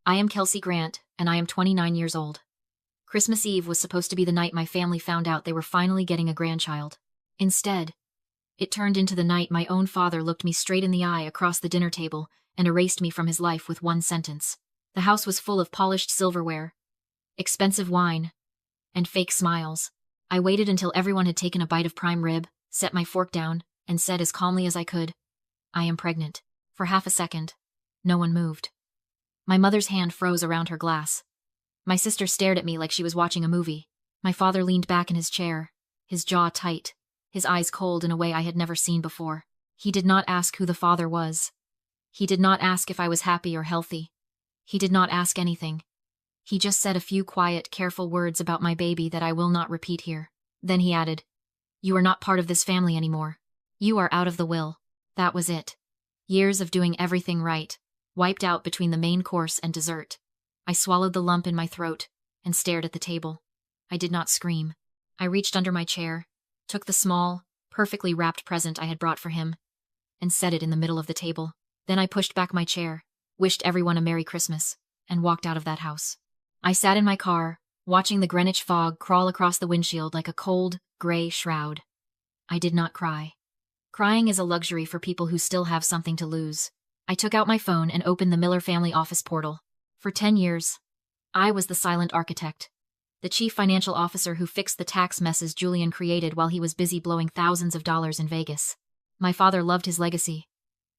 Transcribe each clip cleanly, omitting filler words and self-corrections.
I am Kelsey Grant, and I am 29 years old. Christmas Eve was supposed to be the night my family found out they were finally getting a grandchild. Instead, it turned into the night my own father looked me straight in the eye across the dinner table and erased me from his life with one sentence. The house was full of polished silverware, expensive wine, and fake smiles. I waited until everyone had taken a bite of prime rib, set my fork down, and said as calmly as I could, "I am pregnant." For half a second, no one moved. My mother's hand froze around her glass. My sister stared at me like she was watching a movie. My father leaned back in his chair, his jaw tight, his eyes cold in a way I had never seen before. He did not ask who the father was. He did not ask if I was happy or healthy. He did not ask anything. He just said a few quiet, careful words about my baby that I will not repeat here. Then he added, "You are not part of this family anymore. You are out of the will." That was it. Years of doing everything right, wiped out between the main course and dessert. I swallowed the lump in my throat and stared at the table. I did not scream. I reached under my chair, took the small, perfectly wrapped present I had brought for him, and set it in the middle of the table. Then I pushed back my chair, wished everyone a Merry Christmas, and walked out of that house. I sat in my car, watching the Greenwich fog crawl across the windshield like a cold, gray shroud. I did not cry. Crying is a luxury for people who still have something to lose. I took out my phone and opened the Miller family office portal. For 10 years, I was the silent architect, the chief financial officer who fixed the tax messes Julian created while he was busy blowing thousands of dollars in Vegas. My father loved his legacy,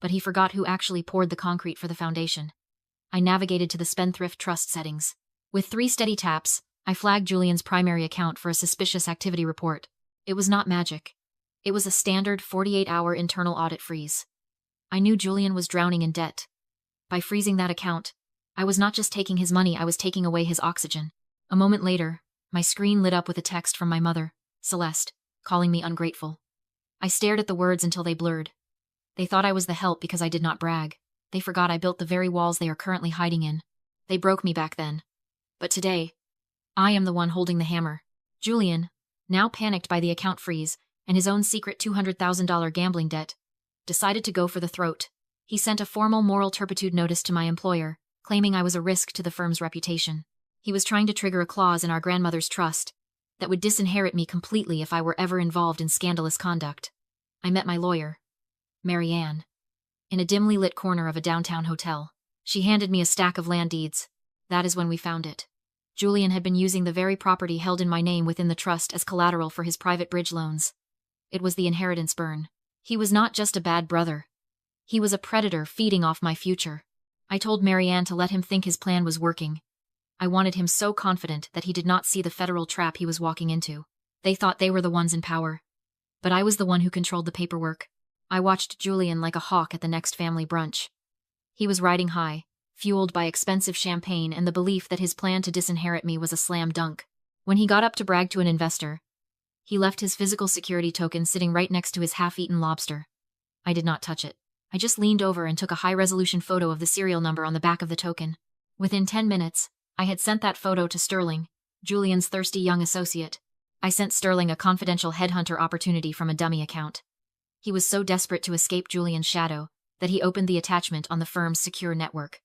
but he forgot who actually poured the concrete for the foundation. I navigated to the spendthrift trust settings. With 3 steady taps, I flagged Julian's primary account for a suspicious activity report. It was not magic. It was a standard 48-hour internal audit freeze. I knew Julian was drowning in debt. By freezing that account, I was not just taking his money, I was taking away his oxygen. A moment later, my screen lit up with a text from my mother, Celeste, calling me ungrateful. I stared at the words until they blurred. They thought I was the help because I did not brag. They forgot I built the very walls they are currently hiding in. They broke me back then. But today, I am the one holding the hammer. Julian, now panicked by the account freeze and his own secret $200,000 gambling debt, decided to go for the throat. He sent a formal moral turpitude notice to my employer, claiming I was a risk to the firm's reputation. He was trying to trigger a clause in our grandmother's trust that would disinherit me completely if I were ever involved in scandalous conduct. I met my lawyer, Mary Ann, in a dimly lit corner of a downtown hotel. She handed me a stack of land deeds. That is when we found it. Julian had been using the very property held in my name within the trust as collateral for his private bridge loans. It was the inheritance burn. He was not just a bad brother. He was a predator feeding off my future. I told Mary Ann to let him think his plan was working. I wanted him so confident that he did not see the federal trap he was walking into. They thought they were the ones in power. But I was the one who controlled the paperwork. I watched Julian like a hawk at the next family brunch. He was riding high, fueled by expensive champagne and the belief that his plan to disinherit me was a slam dunk. When he got up to brag to an investor, he left his physical security token sitting right next to his half-eaten lobster. I did not touch it. I just leaned over and took a high-resolution photo of the serial number on the back of the token. Within 10 minutes, I had sent that photo to Sterling, Julian's thirsty young associate. I sent Sterling a confidential headhunter opportunity from a dummy account. He was so desperate to escape Julian's shadow that he opened the attachment on the firm's secure network.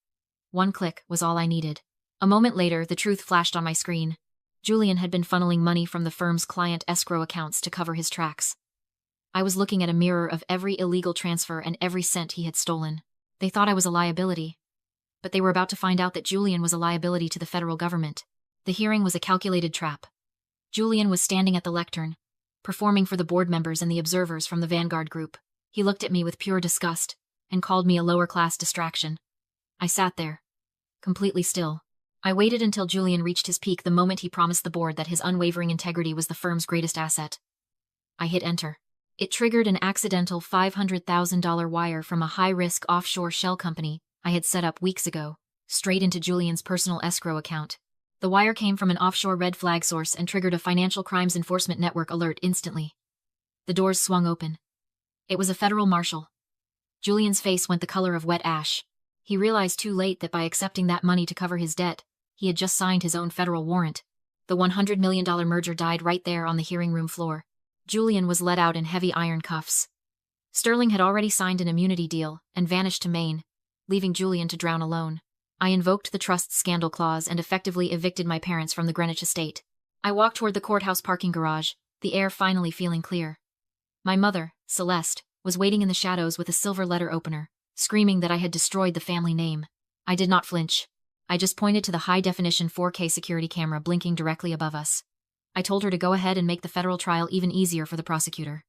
One click was all I needed. A moment later, the truth flashed on my screen. Julian had been funneling money from the firm's client escrow accounts to cover his tracks. I was looking at a mirror of every illegal transfer and every cent he had stolen. They thought I was a liability, but they were about to find out that Julian was a liability to the federal government. The hearing was a calculated trap. Julian was standing at the lectern, performing for the board members and the observers from the Vanguard group. He looked at me with pure disgust and called me a lower-class distraction. I sat there, completely still. I waited until Julian reached his peak the moment he promised the board that his unwavering integrity was the firm's greatest asset. I hit enter. It triggered an accidental $500,000 wire from a high-risk offshore shell company I had set up weeks ago, straight into Julian's personal escrow account. The wire came from an offshore red flag source and triggered a Financial Crimes Enforcement Network alert instantly. The doors swung open. It was a federal marshal. Julian's face went the color of wet ash. He realized too late that by accepting that money to cover his debt, he had just signed his own federal warrant. The $100 million merger died right there on the hearing room floor. Julian was let out in heavy iron cuffs. Sterling had already signed an immunity deal and vanished to Maine, leaving Julian to drown alone. I invoked the trust scandal clause and effectively evicted my parents from the Greenwich estate. I walked toward the courthouse parking garage, the air finally feeling clear. My mother, Celeste, was waiting in the shadows with a silver letter opener, screaming that I had destroyed the family name. I did not flinch. I just pointed to the high-definition 4K security camera blinking directly above us. I told her to go ahead and make the federal trial even easier for the prosecutor.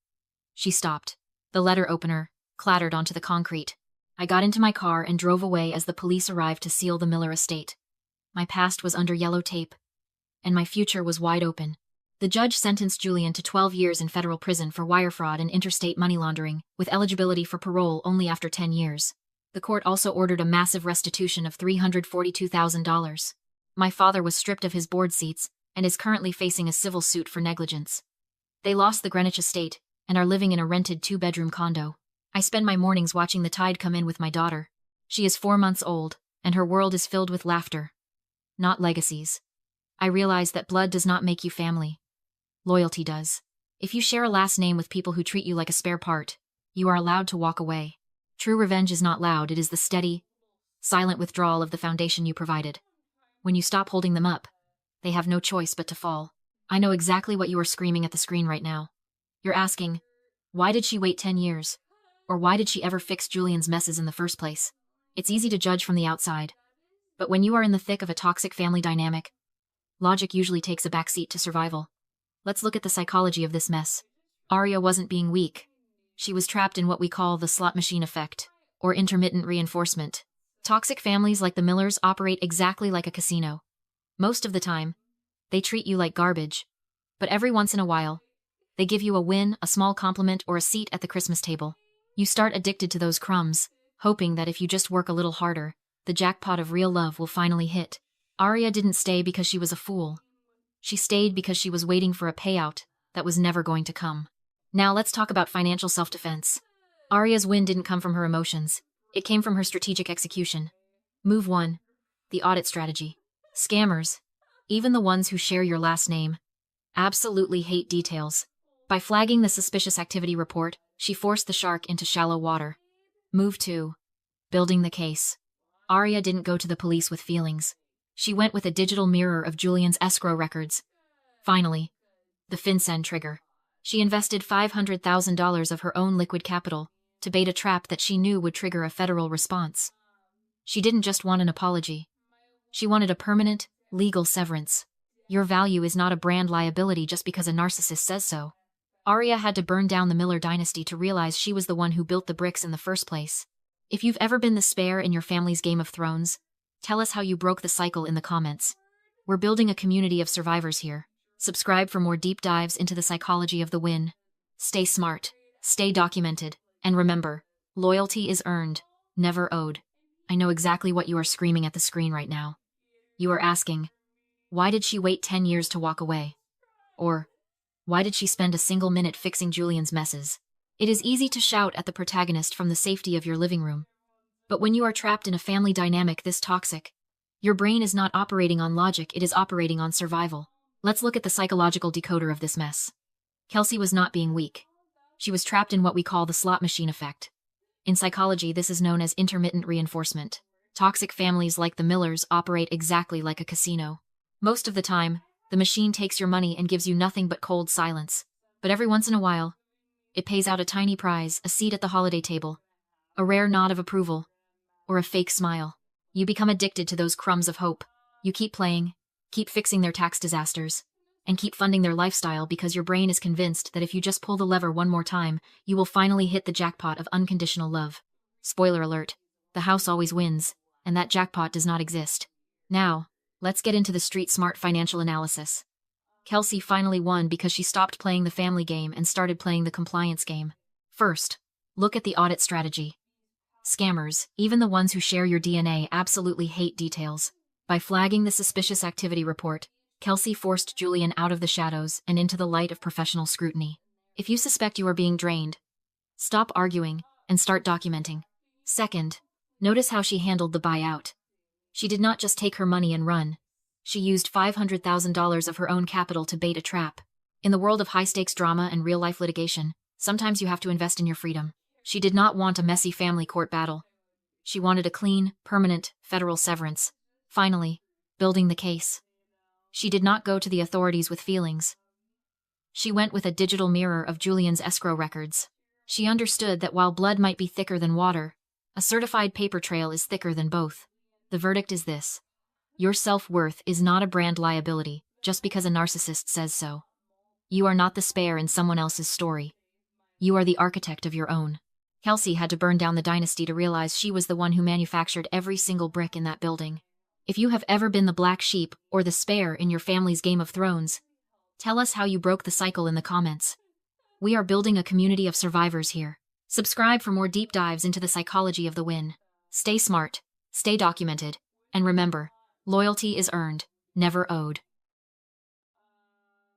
She stopped. The letter opener clattered onto the concrete. I got into my car and drove away as the police arrived to seal the Miller estate. My past was under yellow tape, and my future was wide open. The judge sentenced Julian to 12 years in federal prison for wire fraud and interstate money laundering, with eligibility for parole only after 10 years. The court also ordered a massive restitution of $342,000. My father was stripped of his board seats and is currently facing a civil suit for negligence. They lost the Greenwich estate and are living in a rented 2-bedroom condo. I spend my mornings watching the tide come in with my daughter. She is 4 months old, and her world is filled with laughter, not legacies. I realize that blood does not make you family. Loyalty does. If you share a last name with people who treat you like a spare part, you are allowed to walk away. True revenge is not loud, it is the steady, silent withdrawal of the foundation you provided. When you stop holding them up, they have no choice but to fall. I know exactly what you are screaming at the screen right now. You're asking, why did she wait 10 years? Or why did she ever fix Julian's messes in the first place? It's easy to judge from the outside. But when you are in the thick of a toxic family dynamic, logic usually takes a backseat to survival. Let's look at the psychology of this mess. Arya wasn't being weak. She was trapped in what we call the slot machine effect, or intermittent reinforcement. Toxic families like the Millers operate exactly like a casino. Most of the time, they treat you like garbage. But every once in a while, they give you a win, a small compliment, or a seat at the Christmas table. You start addicted to those crumbs, hoping that if you just work a little harder, the jackpot of real love will finally hit. Arya didn't stay because she was a fool. She stayed because she was waiting for a payout that was never going to come. Now let's talk about financial self-defense. Arya's win didn't come from her emotions. It came from her strategic execution. Move 1. The audit strategy. Scammers, even the ones who share your last name, absolutely hate details. By flagging the suspicious activity report, she forced the shark into shallow water. Move 2. Building the case. Arya didn't go to the police with feelings. She went with a digital mirror of Julian's escrow records. Finally, the FinCEN trigger. She invested $500,000 of her own liquid capital to bait a trap that she knew would trigger a federal response. She didn't just want an apology. She wanted a permanent, legal severance. Your value is not a brand liability just because a narcissist says so. Arya had to burn down the Miller dynasty to realize she was the one who built the bricks in the first place. If you've ever been the spare in your family's Game of Thrones, tell us how you broke the cycle in the comments. We're building a community of survivors here. Subscribe for more deep dives into the psychology of the win. Stay smart, stay documented, and remember, loyalty is earned, never owed. I know exactly what you are screaming at the screen right now. You are asking, why did she wait 10 years to walk away? Or, why did she spend a single minute fixing Julian's messes? It is easy to shout at the protagonist from the safety of your living room. But when you are trapped in a family dynamic this toxic, your brain is not operating on logic, it is operating on survival. Let's look at the psychological decoder of this mess. Kelsey was not being weak. She was trapped in what we call the slot machine effect. In psychology, this is known as intermittent reinforcement. Toxic families like the Millers operate exactly like a casino. Most of the time, the machine takes your money and gives you nothing but cold silence. But every once in a while, it pays out a tiny prize, a seat at the holiday table, a rare nod of approval, or a fake smile. You become addicted to those crumbs of hope. You keep playing, keep fixing their tax disasters, and keep funding their lifestyle because your brain is convinced that if you just pull the lever one more time, you will finally hit the jackpot of unconditional love. Spoiler alert, the house always wins, and that jackpot does not exist. Now, let's get into the street-smart financial analysis. Kelsey finally won because she stopped playing the family game and started playing the compliance game. First, look at the audit strategy. Scammers, even the ones who share your DNA, absolutely hate details. By flagging the suspicious activity report, Kelsey forced Julian out of the shadows and into the light of professional scrutiny. If you suspect you are being drained, stop arguing and start documenting. Second, notice how she handled the buyout. She did not just take her money and run. She used $500,000 of her own capital to bait a trap. In the world of high-stakes drama and real-life litigation, sometimes you have to invest in your freedom. She did not want a messy family court battle. She wanted a clean, permanent, federal severance. Finally, building the case. She did not go to the authorities with feelings. She went with a digital mirror of Julian's escrow records. She understood that while blood might be thicker than water, a certified paper trail is thicker than both. The verdict is this: your self-worth is not a brand liability just because a narcissist says so. You are not the spare in someone else's story. You are the architect of your own. Kelsey had to burn down the dynasty to realize she was the one who manufactured every single brick in that building. If you have ever been the black sheep or the spare in your family's Game of Thrones, tell us how you broke the cycle in the comments. We are building a community of survivors here. Subscribe for more deep dives into the psychology of the win. Stay smart, stay documented, and remember, loyalty is earned, never owed.